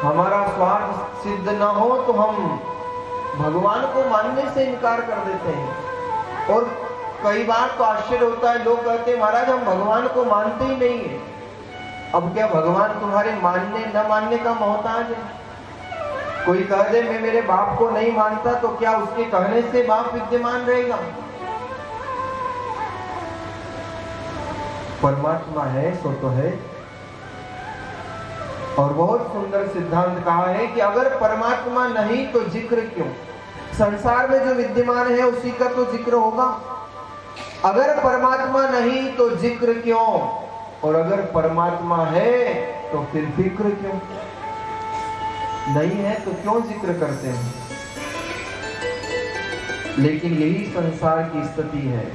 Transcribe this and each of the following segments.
हमारा स्वार्थ सिद्ध न हो तो हम भगवान को मानने से इनकार कर देते हैं। और कई बार तो आश्चर्य होता है, लोग कहते हैं महाराज हम भगवान को मानते ही नहीं है। अब क्या भगवान तुम्हारे मानने न मानने का मोहताज है? कोई कह दे मैं मेरे बाप को नहीं मानता, तो क्या उसके कहने से बाप विद्यमान रहेगा? परमात्मा है सो तो है। और बहुत सुंदर सिद्धांत कहा है कि अगर परमात्मा नहीं तो जिक्र क्यों? संसार में जो विद्यमान है उसी का तो जिक्र होगा। अगर परमात्मा नहीं तो जिक्र क्यों? और अगर परमात्मा है तो फिर फिक्र क्यों? नहीं है तो क्यों जिक्र करते हैं? लेकिन यही संसार की स्थिति है।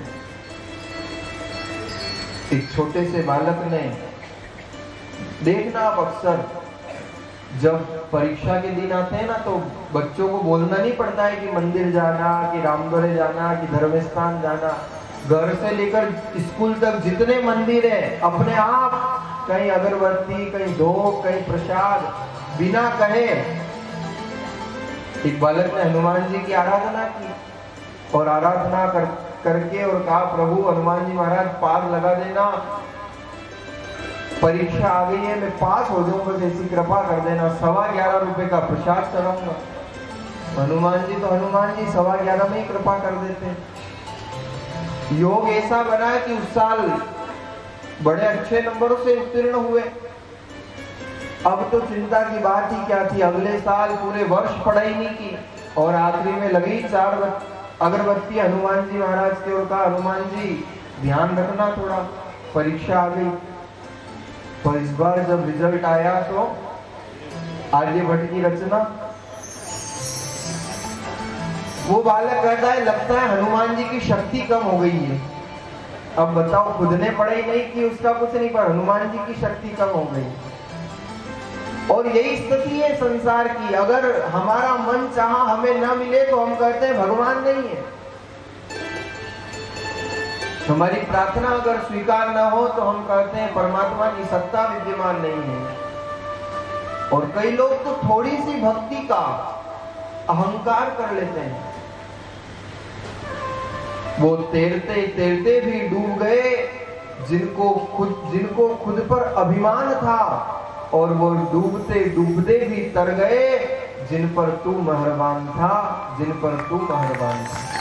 एक छोटे से बालक ने, देखना आप अक्सर जब परीक्षा के दिन आते हैं ना, तो बच्चों को बोलना नहीं पड़ता है कि मंदिर जाना, कि रामद्वारे जाना, कि धर्मस्थान जाना। घर से लेकर स्कूल तक जितने मंदिर है, अपने आप कहीं अगरबत्ती, कहीं धूप, कहीं प्रसाद, बिना कहे एक बालक ने हनुमान जी की आराधना की और आराधना करके और कहा प्रभु हनुमान जी महाराज पार लगा देना, परीक्षा आ गई है, मैं पास हो जाऊंगा, जैसी कृपा कर देना, 11.25 रुपए का प्रसाद चढ़ाऊंगा। हनुमान जी तो हनुमान जी 11.25 में ही कृपा कर देते हैं। योग ऐसा बना है कि उस साल बड़े अच्छे नंबरों से उत्तीर्ण हुए। अब तो चिंता की बात ही क्या थी, अगले साल पूरे वर्ष पढ़ाई नहीं की और आखिरी में लगी 4 अगरबत्ती हनुमान जी महाराज के और कहा हनुमान जी ध्यान रखना थोड़ा, परीक्षा आ गई। तो इस बार जब रिजल्ट आया तो आर्यभट्ट की रचना, वो बालक कहता है लगता है हनुमान जी की शक्ति कम हो गई है। अब बताओ, खुद ने पढ़ाई नहीं की, उसका कुछ नहीं, पर हनुमान जी की शक्ति कम हो गई। और यही स्थिति है संसार की। अगर हमारा मन चाहा हमें न मिले तो हम कहते हैं भगवान नहीं है। हमारी प्रार्थना अगर स्वीकार न हो तो हम कहते हैं परमात्मा की सत्ता विद्यमान नहीं है। और कई लोग तो थोड़ी सी भक्ति का अहंकार कर लेते हैं, वो तैरते तैरते भी डूब गए, जिनको खुद पर अभिमान था, और वो डूबते डूबते भी तर गए जिन पर तू मेहरबान था, जिन पर तू मेहरबान था।